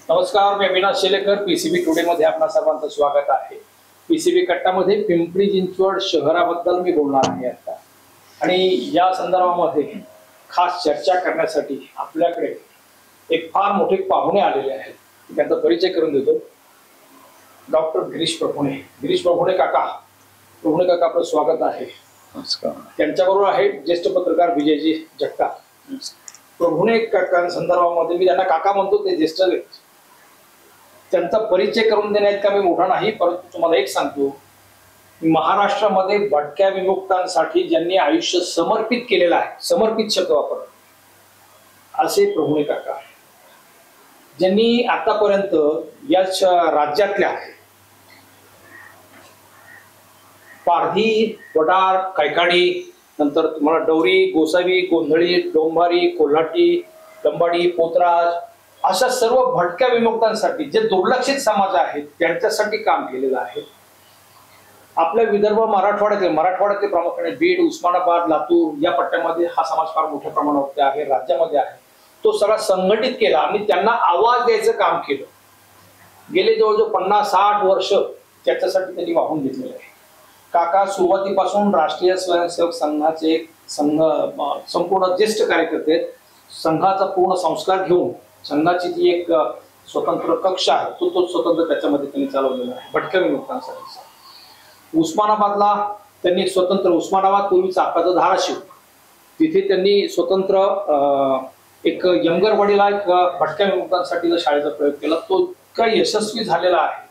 नमस्कार, मी Avinash Shelekar. PCB today मध्ये आपणा सर्वांचं स्वागत आहे. पीसीबी कट्टामध्ये पिंपरी चिंचवड शहराबद्दल मी बोलणार आहे आता, आणि या संदर्भामध्ये खास चर्चा करण्यासाठी आपल्याकडे एक फार मोठे पाहुणे आलेले आहेत. त्यांचा परिचय करून देतो. डॉक्टर गिरीश प्रभुणे. गिरीश प्रभुणे काका, आपलं स्वागत आहे. नमस्कार. त्यांच्याबरोबर आहे ज्येष्ठ पत्रकार विजयजी जगताप. प्रभुणे काका संदर्भामध्ये मी त्यांना काका म्हणतो, ते ज्येष्ठ आहेत. त्यांचा परिचय करून देण्यात का मी मोठा नाही, परंतु तुम्हाला एक सांगतो, महाराष्ट्रामध्ये भटक्या विमुक्तांसाठी ज्यांनी आयुष्य समर्पित केलेलं आहे, समर्पित शब्द वापर, असे प्रभुणे काका, ज्यांनी आतापर्यंत या राज्यातल्या पारधी, वडार, कैकाडी, नंतर तुम्हाला डवरी, गोसावी, गोंधळी, डोंबारी, कोल्हाटी, लंबाडी, पोतराज, अशा सर्व भटक्या विमुक्तांसाठी जे दुर्लक्षित समाज आहेत त्यांच्यासाठी काम केलेलं आहे. आपल्या विदर्भ मराठवाड्याचे प्रामुख्याने बीड, उस्मानाबाद, लातूर या पट्ट्यामध्ये हा समाज फार मोठ्या प्रमाणावर आहे, राज्यामध्ये आहे. तो सगळा संघटित केला आणि त्यांना आवाज द्यायचं काम केलं. गेले जवळजवळ 50-60 वर्ष त्याच्यासाठी त्यांनी वाहून घेतलेलं आहे. काका सुरुवातीपासून राष्ट्रीय स्वयंसेवक संघाचे संपूर्ण ज्येष्ठ कार्यकर्ते, संघाचा पूर्ण संस्कार घेऊन संघाची जी एक स्वतंत्र कक्ष आहे तो स्वतंत्र त्याच्यामध्ये त्यांनी चालवलेला आहे भटक्या विमुक्तांसाठी. उस्मानाबादला त्यांनी स्वतंत्र, उस्मानाबाद पूर्वीचा आताचा धाराशिव, तिथे त्यांनी स्वतंत्र एक यमगरवाडीला एक भटक्या विमुक्तांसाठी शाळेचा प्रयोग केला. तो इतका यशस्वी झालेला आहे.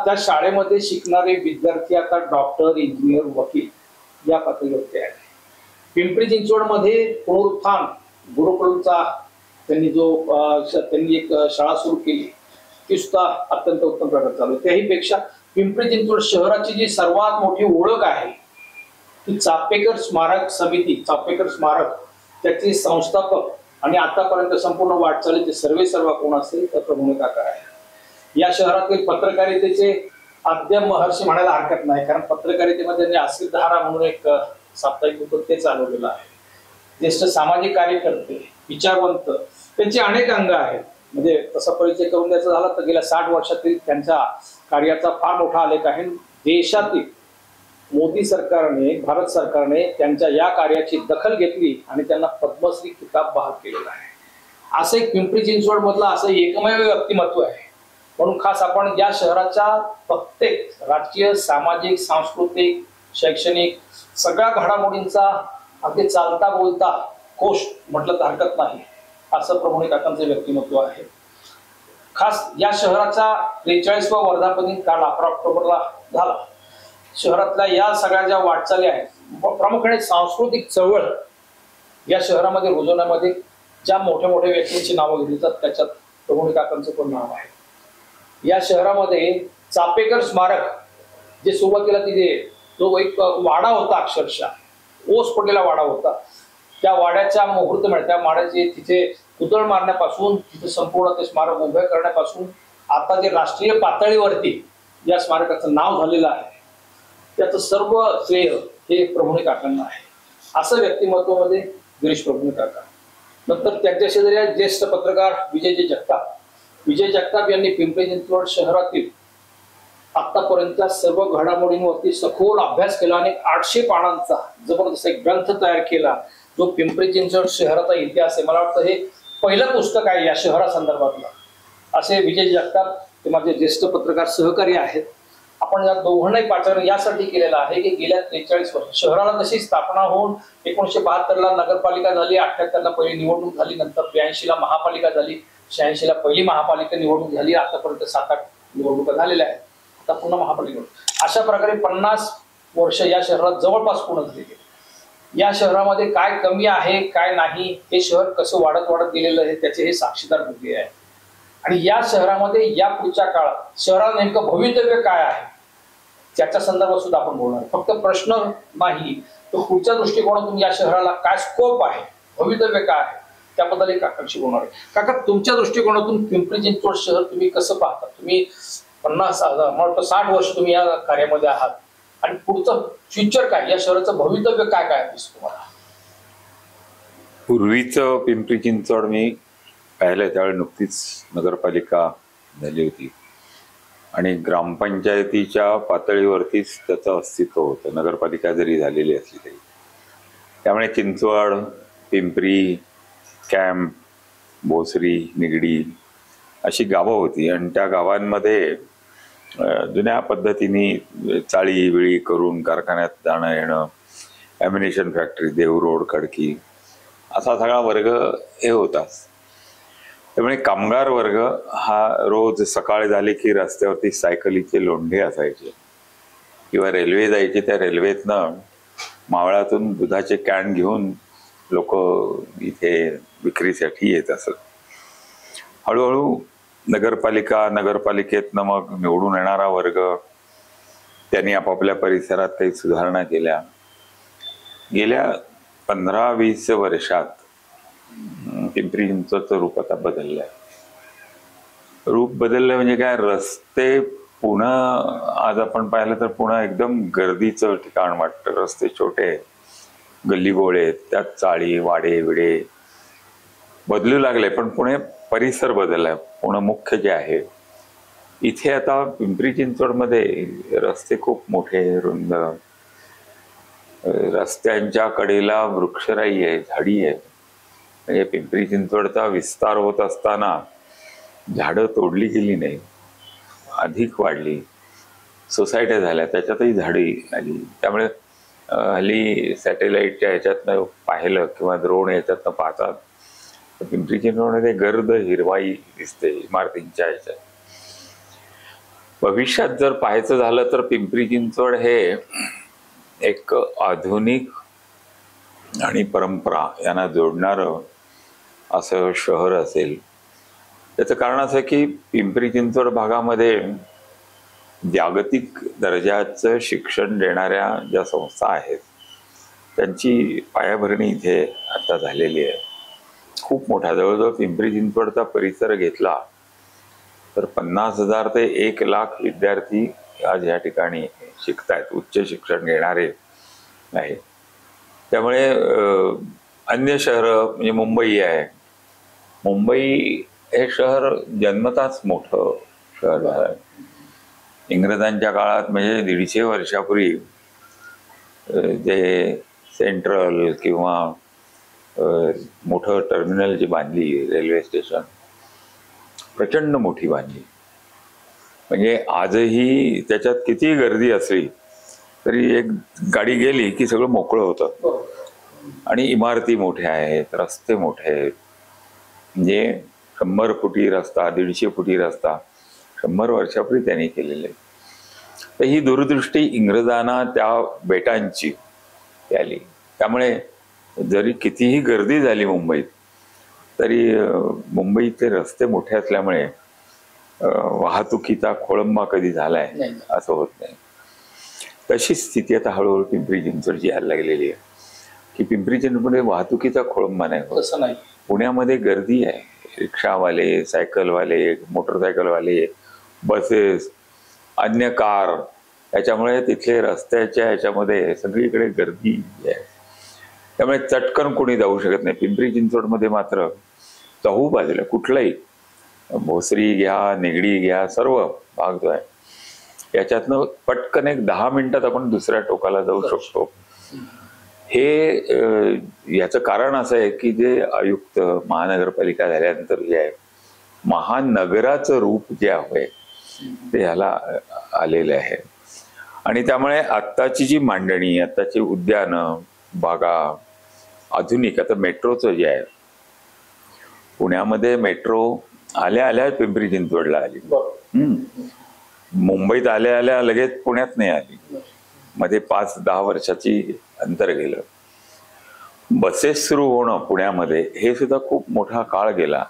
त्या शाळेमध्ये शिकणारे विद्यार्थी आता डॉक्टर, इंजिनियर, वकील या पातळीवरती आहेत. पिंपरी चिंचवडमध्ये पुनरुत्थान गुरुकुलचा त्यांनी एक शाळा सुरू केली, ती सुद्धा अत्यंत उत्तम प्रकारे चालू आहे. त्याहीपेक्षा पिंपरी चिंचवड शहराची जी सर्वात मोठी ओळख आहे ती चापेकर स्मारक समिती, चापेकर स्मारक, त्याचे संस्थापक आणि आतापर्यंत संपूर्ण वाटचालीचे सर्वेसर्वा कोण असेल तर प्रभुणे काका आहे. या शहरातील पत्रकारितेचे आद्य महर्षी म्हणायला हरकत नाही, कारण पत्रकारितेमध्ये त्यांनी आसिफधारा म्हणून एक साप्ताहिक होतं, ते चालवलेलं आहे. ज्येष्ठ सामाजिक कार्यकर्ते, विचारवंत, त्यांचे अनेक अंग आहेत. म्हणजे तसा परिचय करून द्यायचा झाला तर गेल्या 60 वर्षातील त्यांच्या कार्याचा फार मोठा आलेख आहे. देशातील मोदी सरकारने, भारत सरकारने त्यांच्या या कार्याची दखल घेतली आणि त्यांना पद्मश्री किताब बहाल केलेला आहे. असं एक पिंपरी चिंचवड मधला असं एकमेव व्यक्तिमत्व आहे. म्हणून खास आपण या शहराच्या प्रत्येक राजकीय, सामाजिक, सांस्कृतिक, शैक्षणिक सगळ्या घडामोडींचा अगदी चालता बोलता कोश म्हटलं तर हरकत नाही, असं प्रभुणे काकांचं व्यक्तिमत्व आहे. खास या शहराचा 43वा वर्धापन काल 11 ऑक्टोबरला झाला. शहरातल्या या सगळ्या ज्या वाटचाली आहेत, प्रामुख्याने सांस्कृतिक चळवळ या शहरामध्ये रुजवण्यामध्ये ज्या मोठ्या मोठ्या व्यक्तींची नावं घेतली जातात, त्याच्यात प्रभुणे काकांचं पण नाव आहे. या शहरामध्ये चापेकर स्मारक, जे सुरुवातीला तिथे जो एक वाडा होता, अक्षरशः ओस पडलेला वाडा होता, त्या वाड्याच्या मुहूर्तमेढ, त्या वाड्याचे तिथे पुतळ मारण्यापासून, तिथे संपूर्ण ते स्मारक उभे करण्यापासून आता जे राष्ट्रीय पातळीवरती या स्मारकाचं नाव झालेलं आहे, त्याचं सर्व श्रेय हे प्रभुणे काकांना आहे. असं व्यक्तिमत्व मध्ये गिरीश प्रभुणे काका. नंतर त्यांच्या शेजारी ज्येष्ठ पत्रकार विजयजी जगताप. विजय जगताप यांनी पिंपरी चिंचवड शहरातील आतापर्यंतच्या सर्व घडामोडींवरती सखोल अभ्यास केला आणि 800 पानांचा जबरदस्त एक ग्रंथ तयार केला, जो पिंपरी चिंचवड शहराचा इतिहास आहे. मला वाटतं हे पहिलं पुस्तक आहे या शहरासंदर्भातलं. असे विजय जगताप ते माझे ज्येष्ठ पत्रकार सहकारी आहेत. आपण या दोघांनाही पाचारण यासाठी केलेलं आहे की गेल्या 43 वर्ष शहराला तशी स्थापना होऊन 1972ला नगरपालिका झाली, 78ला पहिली निवडणूक झाली, नंतर 82ला महापालिका झाली, 86ला पहिली महापालिका निवडणूक झाली, आतापर्यंत 7-8 निवडणुका झालेल्या आहेत, आता पुन्हा महापालिका. अशा प्रकारे 50 वर्ष या शहरात जवळपास पूर्ण झालेली. या शहरामध्ये काय कमी आहे, काय नाही, हे शहर कसं वाढत गेलेलं आहे त्याचे हे साक्षीदार भूमी आहे. आणि या शहरामध्ये या पुढच्या काळात शहराला नेमकं भवितव्य काय आहे त्याच्या संदर्भात सुद्धा आपण बोलणार. फक्त प्रश्न नाही, तो पुढच्या दृष्टिकोनातून या शहराला काय स्कोप आहे, भवितव्य काय आहे, त्याबद्दल काकांशी बोलणार आहे. काका, तुमच्या दृष्टिकोनातून पिंपरी चिंचवड शहर तुम्ही कसं पाहता? तुम्ही 50-60 वर्ष तुम्ही या कार्यामध्ये आहात, आणि पुढचं फ्युचर काय, या शहराचं भवितव्य काय दिसतं तुम्हाला? पूर्वीचं पिंपरी चिंचवड मी पाहिलं त्यावेळी नुकतीच नगरपालिका झाली होती आणि ग्रामपंचायतीच्या पातळीवरतीच त्याचं अस्तित्व होतं, नगरपालिका जरी झालेली असली तरी. त्यामुळे चिंचवड, पिंपरी, कॅम्प, भोसरी, निगडी अशी गावं होती आणि त्या गावांमध्ये जुन्या पद्धतीने चाळी विळी करून कारखान्यात जाणं येणं, ॲम्युनिशन फॅक्टरी, देवरोड, खडकी असा सगळा वर्ग हे होताच. त्यामुळे कामगार वर्ग हा रोज सकाळ झाली की रस्त्यावरती सायकलीचे लोंढे असायचे किंवा रेल्वे जायची, त्या रेल्वेतनं मावळातून दुधाचे कॅन घेऊन लोक इथे विक्रीसाठी येत असत. हळूहळू नगरपालिकेतनं मग निवडून येणारा वर्ग त्यांनी आपापल्या परिसरात काही सुधारणा केल्या. गेल्या 15-20 वर्षात पिंपरी चिंचवडचं रूप आता बदललंय. रूप बदललंय म्हणजे काय, रस्ते पुन्हा आज आपण पाहिलं तर पुन्हा एकदम गर्दीचं ठिकाण वाटतं. रस्ते छोटे, गल्लीबोळे, त्यात चाळी वाडे विडे बदलू लागले. पण पुणे परिसर बदललाय. पुणे मुख्य जे आहे इथे आता पिंपरी चिंचवडमध्ये रस्ते खूप मोठे, रुंद, रस्त्यांच्या कडेला वृक्षराई आहे, झाडी आहे. म्हणजे पिंपरी चिंचवडचा विस्तार होत असताना झाडं तोडली गेली नाही, अधिक वाढली. सोसायट्या झाल्या, त्याच्यातही झाडी आली. त्यामुळे हल्ली सॅटेलाइटच्या ह्याच्यातनं पाहिलं किंवा ड्रोन ह्याच्यातनं पाहतात तर पिंपरी चिंचवडमध्ये गर्द हिरवाई दिसते इमारतींच्या ह्याच्यात. भविष्यात जर पाहायचं झालं तर पिंपरी चिंचवड हे एक आधुनिक आणि परंपरा यांना जोडणारं असं शहर असेल. त्याचं कारण असं की पिंपरी चिंचवड भागामध्ये जागतिक दर्जाचं शिक्षण देणाऱ्या ज्या संस्था आहेत त्यांची पायाभरणी इथे आता झालेली आहे. खूप मोठा, जवळजवळ पिंपरी चिंचवडचा परिसर घेतला तर 50,000 ते 1,00,000 विद्यार्थी आज या ठिकाणी शिकतायत, उच्च शिक्षण घेणारे आहेत. त्यामुळे अन्य शहरं म्हणजे मुंबई आहे, मुंबई हे शहर जन्मताच मोठं शहर आहे. इंग्रजांच्या काळात म्हणजे 150 वर्षापूर्वी जे सेंट्रल किंवा मोठं टर्मिनल जी बांधली, रेल्वे स्टेशन प्रचंड मोठी बांधली. म्हणजे आजही त्याच्यात किती गर्दी असली तरी एक गाडी गेली की सगळं मोकळं होतं. आणि इमारती मोठ्या आहेत, रस्ते मोठे आहेत. म्हणजे 100 फुटी रस्ता, 150 फुटी रस्ता 100 वर्षापूर्वी त्यांनी केलेले. तर ही दूरदृष्टी इंग्रजांना त्या बेटांची आली. त्यामुळे जरी कितीही गर्दी झाली मुंबईत तरी मुंबईचे रस्ते मोठे असल्यामुळे वाहतुकीचा खोळंबा कधी झालाय असं होत नाही. तशी स्थिती आता हळूहळू पिंपरी चिंचवडची यायला लागलेली आहे की पिंपरी चिंचवडमध्ये वाहतुकीचा खोळंबा नाही होत. पुण्यामध्ये गर्दी आहे, रिक्षावाले, सायकलवाले, मोटरसायकलवाले, बसेस, अन्य कार, याच्यामुळे तिथले रस्त्याच्या ह्याच्यामध्ये सगळीकडे गर्दी आहे. त्यामुळे चटकन कोणी जाऊ शकत नाही. पिंपरी चिंचवडमध्ये मात्र चहू बाजूला कुठलाही, भोसरी घ्या, निगडी घ्या, सर्व भाग जो आहे याच्यातनं पटकन एक 10 मिनिटात आपण दुसऱ्या टोकाला जाऊ शकतो. हे याचं कारण असं आहे की जे आयुक्त महानगरपालिका झाल्यानंतर जे आहे महानगराचं रूप जे आहे ते ह्याला आलेलं आहे. आणि त्यामुळे आत्ताची जी मांडणी, आत्ताची उद्यानं, बागा, आधुनिक, आता मेट्रोचं जे आहे, पुण्यामध्ये मेट्रो आल्या आल्या पिंपरी चिंचवडला आली. मुंबईत आल्या आल्या लगेच पुण्यात नाही आली, मध्ये 5-10 वर्षाची अंतर गेलं. बसेस सुरू होणं पुण्यामध्ये हे सुद्धा खूप मोठा काळ गेला.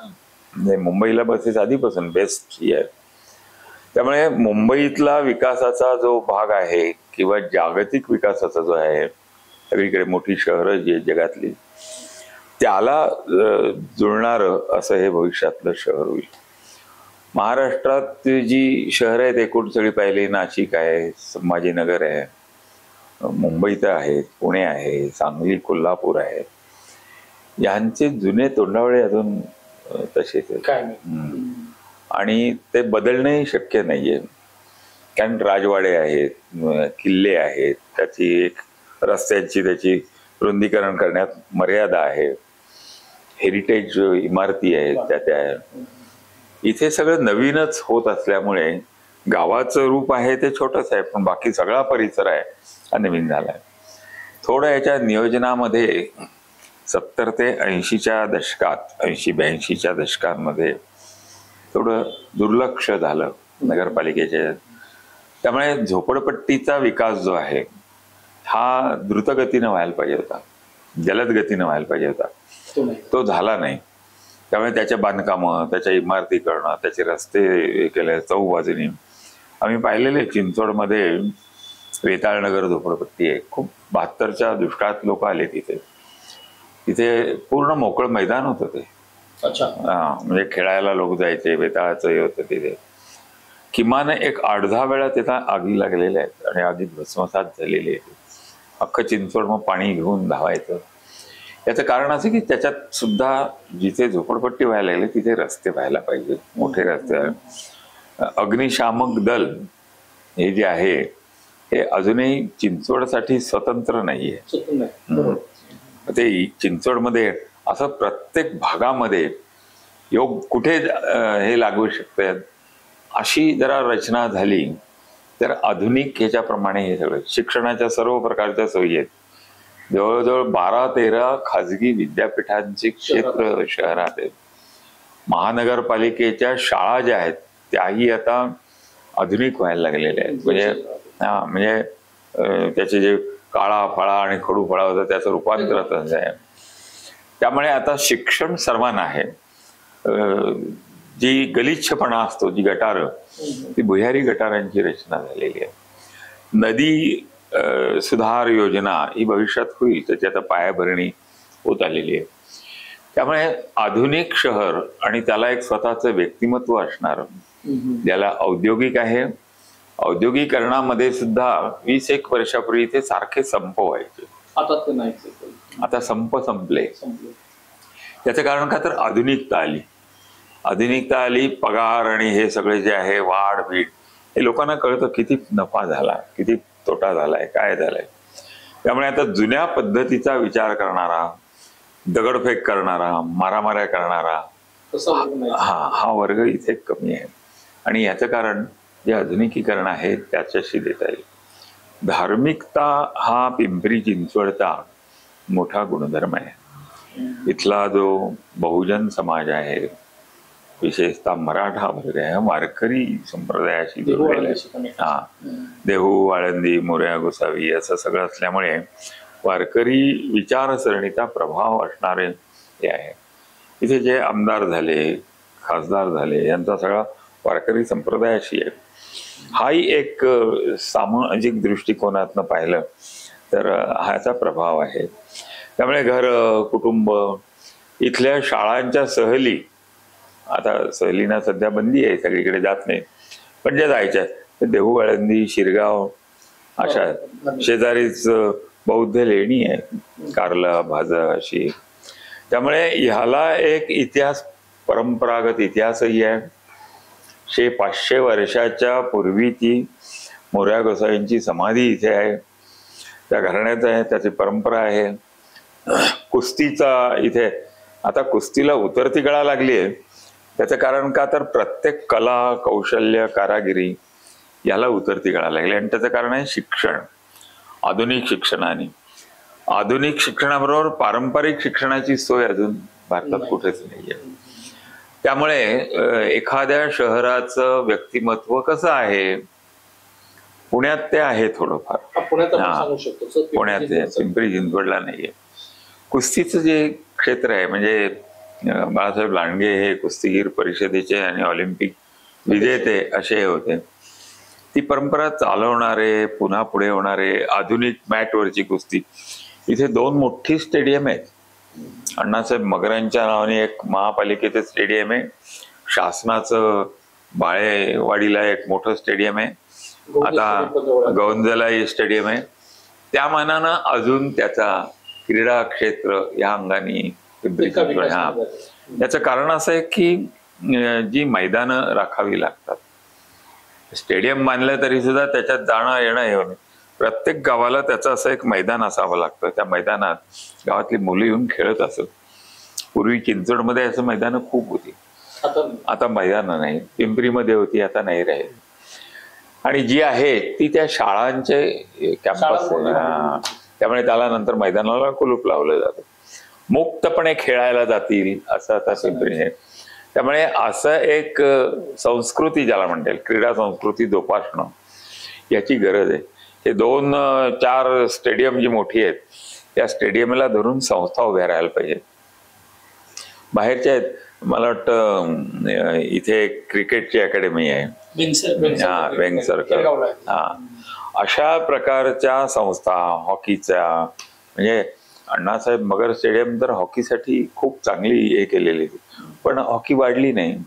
म्हणजे मुंबईला बसेस आधीपासून बेस्ट आहे. त्यामुळे मुंबईतला विकासाचा जो भाग आहे किंवा जागतिक विकासाचा जो आहे, सगळीकडे मोठी शहरं जी जगातली, त्याला जुळणारं असं हे भविष्यातलं शहर होईल. महाराष्ट्रात जी शहरं आहेत एकूण सगळी पाहिली, नाशिक आहे, संभाजीनगर आहे, मुंबईत आहेत, पुणे आहे, सांगली, कोल्हापूर आहे, यांचे जुने तोंडावळे अजून तसेच आहेत. काय नाही. आणि ते बदलणंही शक्य नाहीये, कारण राजवाडे आहेत, किल्ले आहेत, त्याची एक रस्त्यांची त्याची रुंदीकरण करण्यात मर्यादा आहे, हेरिटेज इमारती आहेत त्या इथे सगळं नवीनच होत असल्यामुळे गावाचं रूप आहे ते छोटंच आहे, पण बाकी सगळा परिसर आहे हा नवीन झालाय. थोडं याच्या नियोजनामध्ये 70 ते 80च्या दशकात 80-82च्या दशकांमध्ये थोडं दुर्लक्ष झालं नगरपालिकेच्या. त्यामुळे झोपडपट्टीचा विकास जो आहे हा द्रुतगतीनं व्हायला पाहिजे होता, जलद गतीनं व्हायला पाहिजे होता, तो झाला नाही. त्यामुळे त्याच्या बांधकामं, त्याच्या इमारती करणं, त्याचे रस्ते केले चौबाजूनी. आम्ही पाहिलेले चिंचवडमध्ये वेताळनगर झोपडपट्टी आहे, खूप 72च्या दुष्काळात लोक आले तिथे. तिथे पूर्ण मोकळं मैदान होतं ते. म्हणजे खेळायला लोक जायचे, वेताळाचं हे होतं तिथे. किमान एक 8-10 वेळा तिथं आगी लागलेल्या आहेत आणि आगीत भस्मसात झालेली आहे. अख्खं चिंचवड मग पाणी घेऊन धावायचं. याचं कारण असं की त्याच्यात सुद्धा जिथे झोपडपट्टी व्हायला लागली तिथे रस्ते व्हायला पाहिजे, मोठे रस्ते. अग्निशामक दल हे जे आहे हे अजूनही चिंचवडसाठी स्वतंत्र नाहीये. ते चिंचवडमध्ये असं प्रत्येक भागामध्ये योग कुठे हे लागू शकते अशी जरा रचना झाली तर आधुनिक ह्याच्याप्रमाणे हे सगळं शिक्षणाच्या सर्व प्रकारच्या सोयी आहेत. जवळजवळ 12-13 खाजगी विद्यापीठांची क्षेत्र शहरात आहेत. महानगरपालिकेच्या शाळा ज्या आहेत त्याही आता आधुनिक व्हायला लागलेल्या आहेत. म्हणजे त्याचे जे काळा फळा आणि खडू फळा होता त्याचं रूपांतर आहे. त्यामुळे आता शिक्षण सर्वांना आहे. जी गलिच्छपणा असतो, जी गटारं, ती भुयारी गटारांची रचना झालेली आहे. नदी सुधार योजना ही भविष्यात होईल, त्याची आता पायाभरणी होत आलेली आहे. त्यामुळे आधुनिक शहर आणि त्याला एक स्वतःचं व्यक्तिमत्व असणार, ज्याला औद्योगिक आहे. औद्योगिकरणामध्ये सुद्धा 20-1 वर्षापूर्वी इथे सारखे संप व्हायचे, आता संप संपले. त्याचं कारण का तर आधुनिकता आली, पगार आणि हे सगळे जे आहे वाढ भीड हे लोकांना कळतं किती नफा झाला, किती तोटा झालाय, काय झालंय. त्यामुळे आता जुन्या पद्धतीचा विचार करणारा, दगडफेक करणारा, मारामाऱ्या करणारा हा वर्ग इथे कमी आहे. आणि याचं कारण जे आधुनिकीकरण आहे त्याच्याशी देता येईल. धार्मिकता हा पिंपरी चिंचवडचा मोठा गुणधर्म आहे. इथला जो बहुजन समाज आहे, विशेषतः मराठा वर्ग आहे, वारकरी संप्रदायाशी जोडलेला आहे. देहू, आळंदी, मोरया, गोसावी असं सगळं असल्यामुळे वारकरी विचारसरणीचा प्रभाव असणारे हे आहे. इथे जे आमदार झाले, खासदार झाले, यांचा सगळा वारकरी संप्रदायाशी आहे. हाही एक सामाजिक दृष्टिकोनातनं पाहिलं तर ह्याचा प्रभाव आहे. त्यामुळे घर, कुटुंब, इथल्या शाळांच्या सहली, आता सहलीना सध्या बंदी आहे, सगळीकडे जात नाही, पण ज्या जायच्या ते देहू, आळंदी, शिरगाव अशा शेजारीच बौद्ध लेणी आहे, कारला, भाजा अशी. त्यामुळे ह्याला एक इतिहास, परंपरागत इतिहासही आहे. 500 वर्षाच्या पूर्वीची मोरया गोसावींची समाधी इथे आहे, त्या घराण्यात आहे, त्याची परंपरा आहे. कुस्तीचा इथे आता कुस्तीला उतरती गळा लागली आहे. त्याचं कारण का तर प्रत्येक कला, कौशल्य, कारागिरी याला उतरती गळा लागली आणि त्याचं कारण आहे शिक्षण. आधुनिक शिक्षणाने, आधुनिक शिक्षणाबरोबर पारंपरिक शिक्षणाची सोय अजून भारतात कुठेच नाहीये. त्यामुळे एखाद्या शहराचं व्यक्तिमत्व कसं आहे, पुण्यात ते आहे थोडंफार, पुण्यात पिंपरी चिंचवडला नाहीये. कुस्तीचं जे क्षेत्र आहे, म्हणजे बाळासाहेब लांडगे हे कुस्तीगीर परिषदेचे आणि ऑलिम्पिक विजेते असे होते. ती परंपरा चालवणारे, पुन्हा पुढे होणारे, आधुनिक मॅटवरची कुस्ती. इथे 2 मोठी स्टेडियम आहेत. अण्णासाहेब मगरांच्या नावाने एक महापालिकेचं स्टेडियम आहे, शासनाचं बाळेवाडीला एक मोठं स्टेडियम आहे, आता गौंजला स्टेडियम आहे. त्या मानानं अजून त्याचा क्रीडा क्षेत्र या अंगाने याचं कारण असं आहे की जी मैदानं राखावी लागतात, स्टेडियम बांधलं तरी सुद्धा त्याच्यात जाणं येणं येऊन प्रत्येक गावाला त्याचं असं एक मैदान असावं लागतं. त्या मैदानात गावातली मुलं येऊन खेळत असत. पूर्वी चिंचवडमध्ये असं मैदानं खूप होती, आता मैदानं नाही. पिंपरीमध्ये होती, आता नाही राहील. आणि जी आहे ती त्या शाळांचे कॅम्पस, त्यामुळे त्याला नंतर मैदानाला कुलूप लावलं जातं. मुक्तपणे खेळायला जातील असं आता पिंपरी आहे. त्यामुळे असं एक संस्कृती ज्याला म्हणता येईल, क्रीडा संस्कृती जोपासणं याची गरज आहे. हे 2-4 स्टेडियम जी मोठी आहेत त्या स्टेडियमला धरून संस्था उभ्या राहायला पाहिजे. बाहेरच्या आहेत, मला वाटतं इथे क्रिकेटची अकॅडमी आहे, वेंग सर्कल, अशा प्रकारच्या संस्था, हॉकीच्या, म्हणजे अण्णासाहेब मगर स्टेडियम तर हॉकीसाठी खूप चांगली हे केलेली, पण हॉकी वाढली नाही.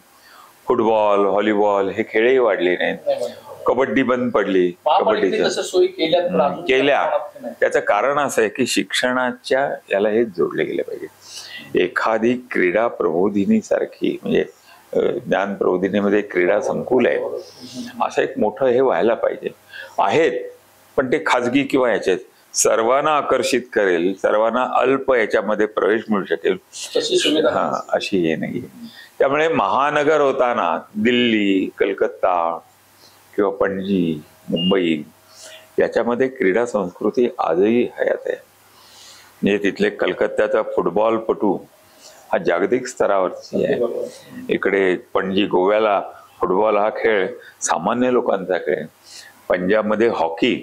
फुटबॉल, व्हॉलीबॉल हे खेळही वाढले नाहीत. कबड्डी बंद पडली, कबड्डीच्या केल्या. त्याचं कारण असं आहे की शिक्षणाच्या याला हे जोडले गेले पाहिजे. एखादी क्रीडा प्रबोधिनी सारखी, म्हणजे ज्ञान प्रबोधिनीमध्ये क्रीडा संकुल आहे, असं एक मोठं हे व्हायला पाहिजे. आहेत पण ते खाजगी किंवा याच्यात सर्वांना आकर्षित करेल, सर्वांना अल्प याच्यामध्ये प्रवेश मिळू शकेल अशी हे नाही. त्यामुळे महानगर होताना दिल्ली, कलकत्ता किंवा पणजी, मुंबई याच्यामध्ये क्रीडा संस्कृती आजही हयात आहे. म्हणजे तिथले कलकत्त्याचा फुटबॉलपटू हा जागतिक स्तरावरती आहे. इकडे पणजी, गोव्याला फुटबॉल हा खेळ सामान्य लोकांचा खेळ. पंजाबमध्ये हॉकी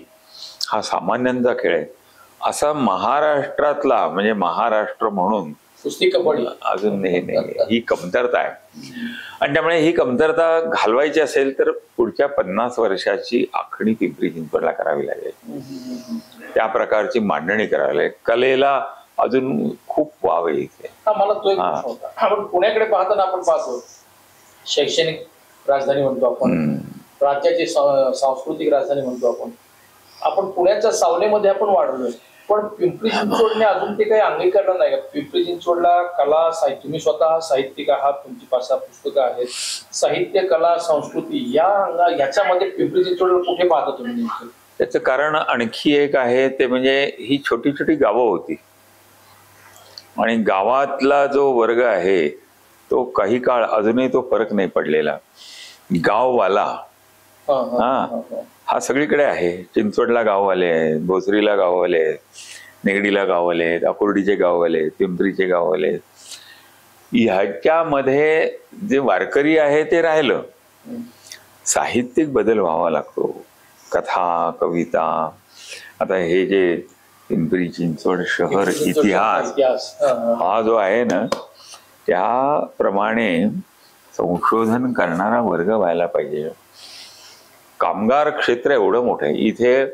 हा सामान्यांचा खेळ आहे. असा महाराष्ट्रातला, म्हणजे महाराष्ट्र म्हणून कबड्डी अजून ही कमतरता आहे. आणि त्यामुळे ही कमतरता घालवायची असेल तर पुढच्या 50 वर्षाची आखणी पिंपरी चिंचवडला करावी लागेल. त्या प्रकारची मांडणी करावी लागेल. कलेला अजून खूप वाव आहे इथे. मला तो एक प्रश्न होता. आपण पुण्याकडे पाहताना आपण पाहतो शैक्षणिक राजधानी म्हणतो आपण, राज्याची सांस्कृतिक राजधानी म्हणतो आपण पुण्याच्या सावनेमध्ये आपण वाढलोय. पण पिंपरी चिंचवडने अजून ते काही अंगीकारलं नाही का? पिंपरी चिंचवडला कला साहित्य, तुम्ही स्वतः साहित्यिक आहात, तुमची 5-6 पुस्तकं आहेत. साहित्य, कला, संस्कृती याच्यामध्ये पिंपरी चिंचवडला कुठे पाहता तुम्ही? त्याचं कारण आणखी एक आहे, ते म्हणजे ही छोटी छोटी गावं होती आणि गावातला जो वर्ग आहे तो काही काळ अजूनही तो फरक नाही पडलेला. गाववाला हा सगळीकडे आहे. चिंचवडला गाववाले आहेत, भोसरीला गाववाले आहेत, निगडीला गाववाले आहेत, अकुर्डीचे गाववाले आहेत, पिंपरीचे गाववाले आहेत. ह्याच्यामध्ये जे वारकरी आहे ते राहिलं. साहित्यिक बदल व्हावा लागतो. कथा, कविता, आता हे जे पिंपरी चिंचवड शहर इतिहास हा जो आहे ना, त्याप्रमाणे संशोधन करणारा वर्ग व्हायला पाहिजे. कामगार क्षेत्र एवढं मोठं आहे. इथे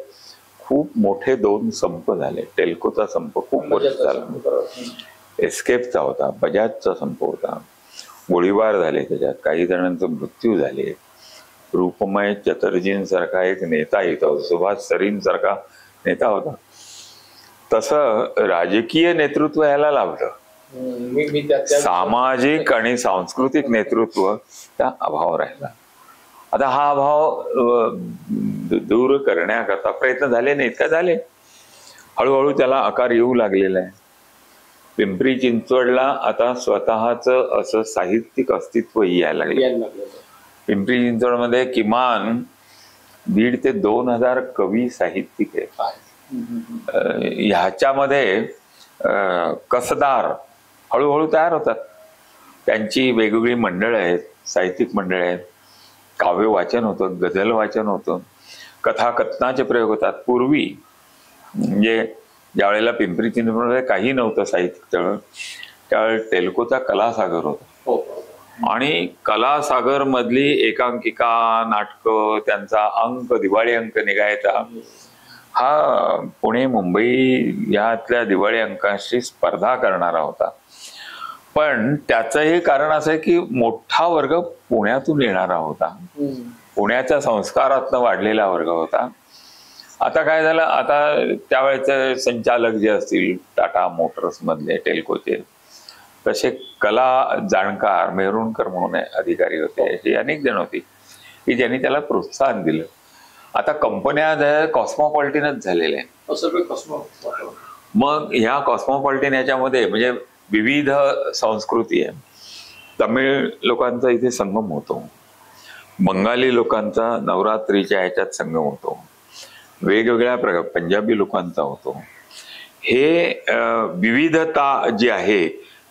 खूप मोठे 2 संप झाले. टेल्कोचा संप खूप वर्ष झाला, एस्केपचा होता, बजाजचा संप होता, गोळीबार झाले त्याच्यात, काही जणांचे मृत्यू झाले. रूपमय चटर्जींसारखा एक नेता येतो, सुभाष सरींसारखा नेता होता. तसं राजकीय नेतृत्व याला लाभलं. सामाजिक आणि सांस्कृतिक नेतृत्व त्या अभाव राहिला. आता हा अभाव दूर करण्याकरता प्रयत्न झाले नाहीत का? झाले. हळूहळू त्याला आकार येऊ लागलेला आहे. पिंपरी चिंचवडला आता स्वतःच असं साहित्यिक अस्तित्व यायला लागले. पिंपरी चिंचवडमध्ये किमान 1,500 ते 2,000 कवी साहित्यिक आहेत. ह्याच्यामध्ये कसदार हळूहळू तयार होतात. त्यांची वेगवेगळी मंडळं आहेत, साहित्यिक मंडळ आहेत. काव्य वाचन होतं, गझल वाचन होतं, कथाकथनाचे प्रयोग होतात. पूर्वी म्हणजे ज्या वेळेला पिंपरी चिंचवडमध्ये काही नव्हतं साहित्यिक तळ, त्यावेळेस टेल्कोचा कलासागर होता. आणि कलासागर मधली एकांकिका, नाटकं, त्यांचा अंक, दिवाळी अंक निघायचा. हा पुणे, मुंबई यातल्या दिवाळी अंकांशी स्पर्धा करणारा होता. पण त्याचंही कारण असं आहे की मोठा वर्ग पुण्यातून येणारा होता, पुण्याच्या संस्कारातनं वाढलेला वर्ग होता. आता काय झालं, आता त्यावेळेचे संचालक जे असतील टाटा मोटर्स मधले, टेल्कोचे, तसे कला जाणकार मेहरुणकर म्हणून अधिकारी होते, अशी अनेक जण होती की ज्यांनी त्याला प्रोत्साहन दिलं. आता कंपन्या कॉस्मोपॉलिटिनच झालेल्या आहेत. मग ह्या कॉस्मोपॉलिटिन याच्यामध्ये म्हणजे विविध संस्कृती आहे. तमिळ लोकांचा इथे संगम होतो, बंगाली लोकांचा नवरात्रीच्या ह्याच्यात संगम होतो, वेगवेगळ्या पंजाबी लोकांचा होतो. हे विविधता जी आहे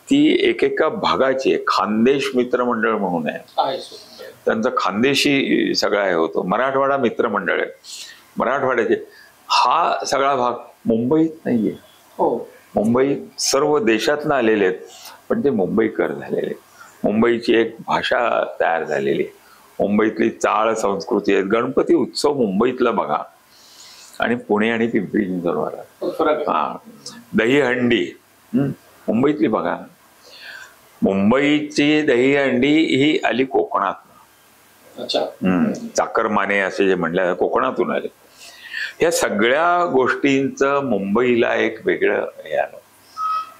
ती एकेका भागाची आहे. खानदेश मित्रमंडळ म्हणून आहे, त्यांचा खानदेशी सगळा हे होतो. मराठवाडा मित्रमंडळ आहे, मराठवाड्याचे. हा सगळा भाग मुंबईत नाहीये. मुंबईत सर्व देशातनं आलेले आहेत, पण ते मुंबईकर झालेले. मुंबईची एक भाषा तयार झालेली, मुंबईतली चाळ संस्कृती आहे. गणपती उत्सव मुंबईतला बघा आणि पुणे आणि पिंपरी चिंचवड. हा, दहीहंडी मुंबईतली बघा. मुंबईची दहीहंडी ही आली कोकणात. चाकरमाने असे जे म्हणले कोकणातून आले. या सगळ्या गोष्टींचं मुंबईला एक वेगळं हे आलं.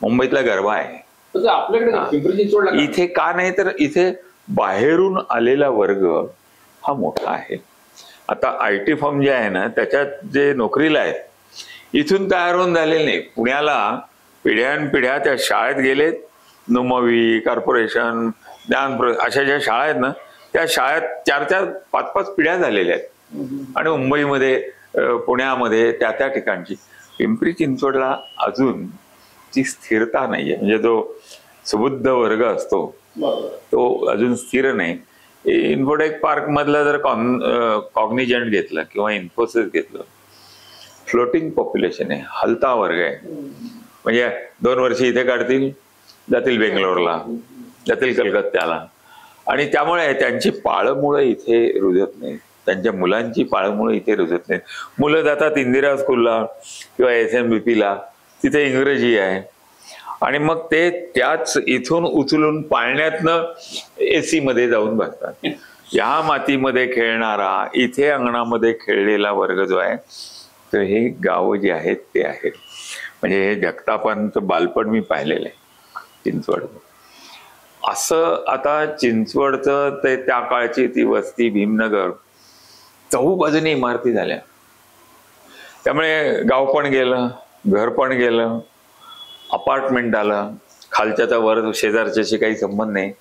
मुंबईतला गरबा आहे आपल्याकडे. इथे का नाही तर इथे बाहेरून आलेला वर्ग हा मोठा आहे. आता IT फर्म जे आहे ना त्याच्यात जे नोकरीला आहेत इथून तयार होऊन झालेले नाही. पुण्याला पिढ्यानपिढ्या त्या शाळेत गेलेत. नुमवी, कॉर्पोरेशन, ज्ञान अशा ज्या शाळा आहेत ना त्या शाळेत 4-4, 5-5 पिढ्या झालेल्या आहेत. आणि मुंबईमध्ये, पुण्यामध्ये त्या ठिकाणची. पिंपरी चिंचवडला अजून ती स्थिरता नाहीये. म्हणजे जो सुबुद्ध वर्ग असतो तो अजून स्थिर नाही. इन्फोटेक पार्क मधला जर कॉग्निजंट घेतलं किंवा इन्फोसिस घेतलं, फ्लोटिंग पॉप्युलेशन आहे, हलता वर्ग आहे. म्हणजे 2 वर्ष इथे काढतील, जातील बेंगलोरला, जातील कलकत्त्याला. आणि त्यामुळे त्यांची पाळमुळं इथे रुजत नाही, त्यांच्या मुलांची पाळमुळं इथे रुजत नाही. मुलं जातात इंदिरा स्कूलला किंवा SMBP ला, तिथे इंग्रजी आहे. आणि मग ते त्याच इथून उचलून पाळण्यातनं AC मध्ये जाऊन बसतात. या मातीमध्ये खेळणारा, इथे अंगणामध्ये खेळलेला वर्ग जो आहे तर हे गावं जी आहेत ते आहेत. म्हणजे हे जगतापांचं बालपण मी पाहिलेलं आहे चिंचवड. असं आता चिंचवडचं ते त्या काळची ती वस्ती भीमनगर, चहूबाजूने इमारती झाल्या. त्यामुळे गाव पण गेलं, घर पण गेलं, अपार्टमेंट आलं, खालच्याचा वर शेजारच्याशी काही संबंध नाही.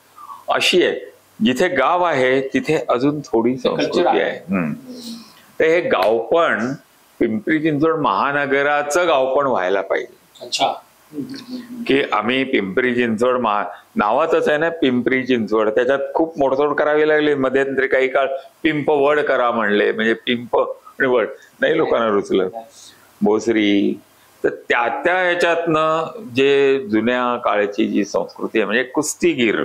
अशी आहे. जिथे गाव आहे तिथे अजून थोडी संस्कृती आहे. तर हे गाव पण पिंपरी चिंचवड महानगराचं गाव पण व्हायला पाहिजे. की आम्ही पिंपरी चिंचवड नावातच आहे ना पिंपरी चिंचवड. त्याच्यात खूप मोडतोड करावी लागली. मध्यंतरी काही काळ पिंपवड करा म्हणले, म्हणजे पिंप आणि वड नाही लोकांना रुचलं. भोसरी. तर त्या ह्याच्यातनं जे जुन्या काळाची जी संस्कृती आहे, म्हणजे कुस्तीगीर,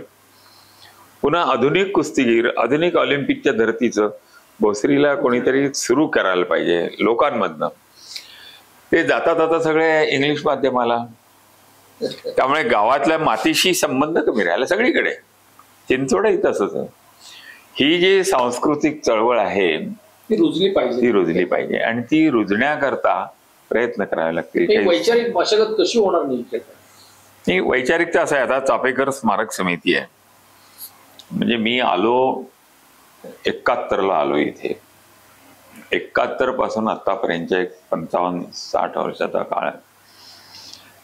पुन्हा आधुनिक कुस्तीगीर, आधुनिक ऑलिम्पिकच्या धर्तीचं भोसरीला कोणीतरी सुरू करायला पाहिजे लोकांमधनं. ते जाता जाता सगळे इंग्लिश माध्यमाला, त्यामुळे गावातल्या मातीशी संबंध कमी राहिला सगळीकडे. चिंचवडही तसंच आहे. ही जी सांस्कृतिक चळवळ आहे ती रुजली पाहिजे आणि ती रुजण्याकरता प्रयत्न करावे लागतील. वैचारिक मशागत कशी होणार नाही? वैचारिकता असं आहे. आता चापेकर स्मारक समिती आहे. म्हणजे मी आलो 71ला आलो इथे. 71 पासून आतापर्यंत 55-60 वर्षाचा काळ आहे.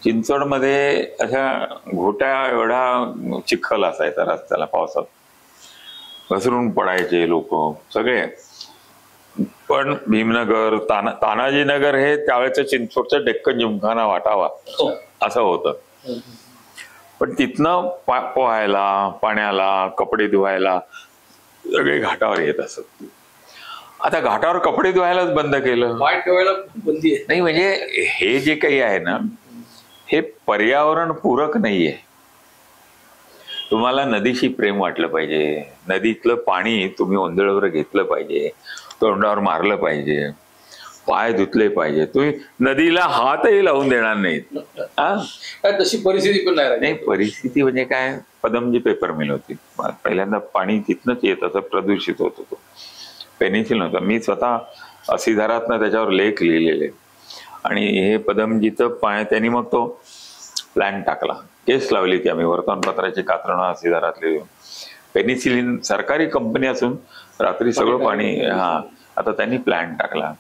चिंचवडमध्ये अशा घोट्या एवढा चिखल असायचा रस्त्याला, पावसात घसरून पडायचे लोक सगळे. पण भीमनगर, तानाजी नगर हे त्यावेळेचं चिंचवडचं डेक्कन जिमखाना वाटावा असं होतं. पण तिथनं पोहायला, पाण्याला, कपडे धुवायला सगळे घाटावर येत असत. आता घाटावर कपडे धुवायलाच बंद केलं. नाही म्हणजे हे जे काही आहे ना हे पर्यावरण पूरक नाहीये. तुम्हाला नदीशी प्रेम वाटलं पाहिजे, नदीतलं पाणी तुम्ही ओंजळीवर घेतलं पाहिजे, तोंडावर मारलं पाहिजे, पाय धुतले पाहिजे. तुम्ही नदीला हातही लावून देणार नाहीत. तशी परिस्थिती पण नाही. परिस्थिती म्हणजे काय, पदमजी पेपर मिल होती. पहिल्यांदा पाणी तिथनंच येत असं, प्रदूषित होत होतं. पेनिसिलिन होतं. मी स्वतः असिधारातनं त्याच्यावर लेख लिहिलेले. आणि हे पदमजीचं पाणी त्यांनी मग तो प्लॅन टाकला केस लावली की आम्ही वर्तमानपत्राची कात्रणं असे दारातले पेनिसिलिन सरकारी कंपनी असून रात्री सगळं पाणी आता त्यांनी प्लॅन टाकला.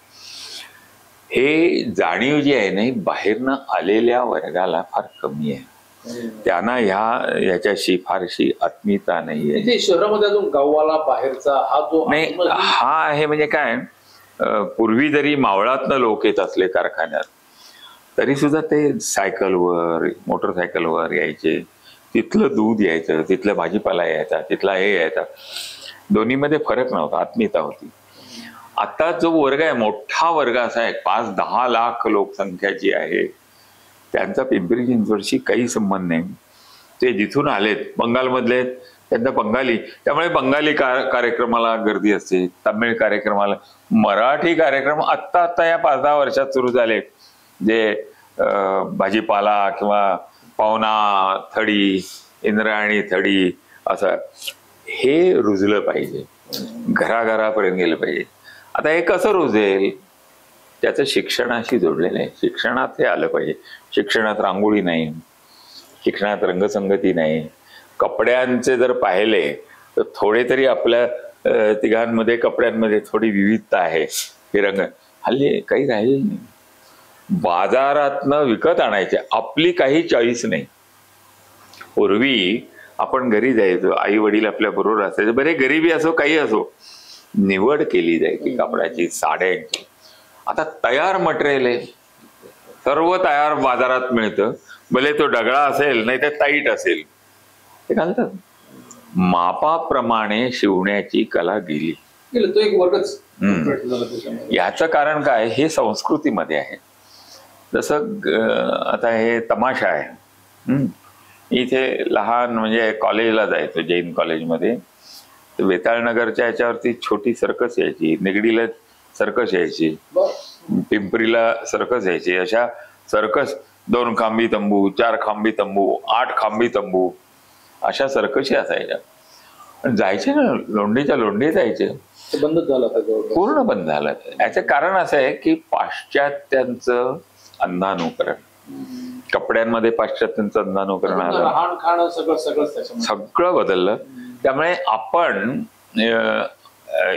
हे जाणीव जी आहे ना बाहेरनं आलेल्या वर्गाला फार कमी आहे. त्यांना याच्याशी फारशी आत्मीयता नाही आहे. शहरामध्ये अजून गाववाला बाहेरचा हा जो नाही हा आहे. म्हणजे काय पूर्वी जरी मावळातनं लोक येत असले कारखान्यात तरी सुद्धा ते सायकलवर मोटरसायकलवर यायचे. तिथलं दूध यायचं, तिथलं भाजीपाला यायचा, तिथला हे यायचा. दोन्हीमध्ये फरक नव्हता, आत्मीयता होती. आता जो वर्ग आहे मोठा वर्ग असा आहे 5-10 लाख लोकसंख्या जी आहे त्यांचा पिंपरी चिंचवडशी काही संबंध नाही. ते जिथून आलेत बंगालमधले त्यांना बंगाली, त्यामुळे बंगाली कार्यक्रमाला गर्दी असते, तमिळ कार्यक्रमाला. मराठी कार्यक्रम आत्ता या 5-10 वर्षात सुरू झाले जे भाजीपाला किंवा पावना थडी, इंद्रायणी थडी असं हे रुजलं पाहिजे, घराघरापर्यंत गेलं पाहिजे. आता हे कसं रुजेल त्याचं शिक्षणाशी जोडलेलं आहे. शिक्षणात हे आलं पाहिजे. शिक्षणात रांगोळी नाही, शिक्षणात रंगसंगती नाही. कपड्यांचे जर पाहिले तर थोडे तरी आपल्या तिघांमध्ये कपड्यांमध्ये थोडी विविधता आहे. हे रंग हल्ली काही राहिले नाही. बाजारातनं विकत आणायचे, आपली काही चॉईस नाही. पूर्वी आपण घरी जायचो, आई वडील आपल्या बरोबर असायचे, बरे गरिबी असो काही असो, निवड केली जायची कपड्याची, साड्यांची. आता तयार मटेरियल आहे, सर्व तयार बाजारात मिळतं. भले तो डगळा असेल नाही तर टाईट असेल, ते घालतात. मापाप्रमाणे शिवण्याची कला गेली. तो एक वर्गच. याचं कारण काय, हे संस्कृतीमध्ये आहे. जसं आता हे तमाशा आहे. इथे लहान म्हणजे कॉलेजला जायचो जैन कॉलेजमध्ये, वेताळनगरच्या याच्यावरती छोटी सर्कस यायची, निगडीला सर्कस यायची, पिंपरीला सर्कस यायची. अशा सर्कस 2 खांबी तंबू, 4 खांबी तंबू, 8 खांबी तंबू अशा सर्कशी असायच्या. जायचे ना, लोंढीच्या लोंढी जायचे. बंद झालं, पूर्ण बंद झालं. याचं कारण असं आहे की पाश्चात्यांचं अंधानुकरण, कपड्यांमध्ये पाश्चात्यांचं अंधानुकरण आलं, सगळं बदललं. त्यामुळे आपण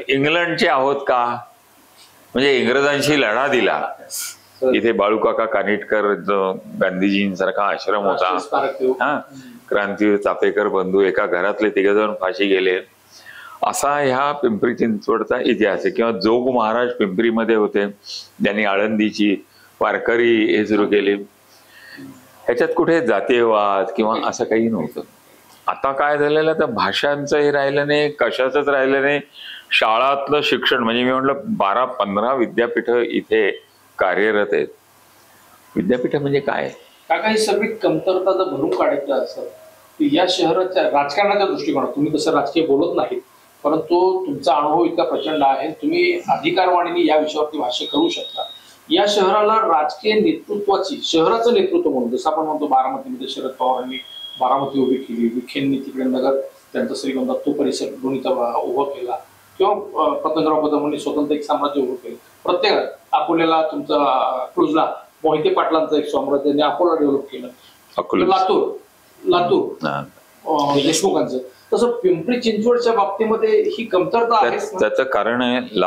इंग्लंडचे आहोत का, म्हणजे इंग्रजांशी लढा दिला. इथे बाळूकाका कानिटकर जो गांधीजींसारखा आश्रम होता, क्रांतीवीर चापेकर बंधू, एका घरातले 3 जण फाशी गेले, असा ह्या पिंपरी चिंचवडचा इतिहास आहे. किंवा जोग महाराज पिंपरीमध्ये होते, त्यांनी आळंदीची वारकरी हे सुरू केली. ह्याच्यात कुठे जातीयवाद किंवा असं काही नव्हतं. आता काय झालेलं तर भाषांचं हे राहिलं नाही, कशाचंच राहिलं नाही. शाळातलं शिक्षण म्हणजे मी म्हटलं 12-15 विद्यापीठ इथे कार्यरत आहेत. विद्यापीठ म्हणजे काय, काका ही सगळी कमतरता जर भरून काढायची असेल या शहराच्या राजकारणाच्या दृष्टिकोनात, तुम्ही तसं राजकीय बोलत नाहीत परंतु तुमचा अनुभव इतका प्रचंड आहे, तुम्ही अधिकारवाणीने या विषयावरती भाष्य करू शकता. या शहराला राजकीय नेतृत्वाची, शहराचं नेतृत्व म्हणून, जसं आपण म्हणतो बारामतीमध्ये शरद पवारांनी बारामती उभी केली, विखेंनी तिकडे नगर त्यांचा श्रीगोंदा तो परिसर दोन्हीचा उभा केला, किंवा पतंगराव कदमांनी स्वतंत्र एक साम्राज्य उभं केलं. प्रत्येक अकोल्याला तुमचा क्रुजला मोहिते पाटलांचं एक साम्राज्याने अकोला डेव्हलप केलं, लातूर देशमुखांचं. तसं पिंपरी चिंचवडच्या बाबतीमध्ये ही कमतरता आहे. त्याचं कारण आहे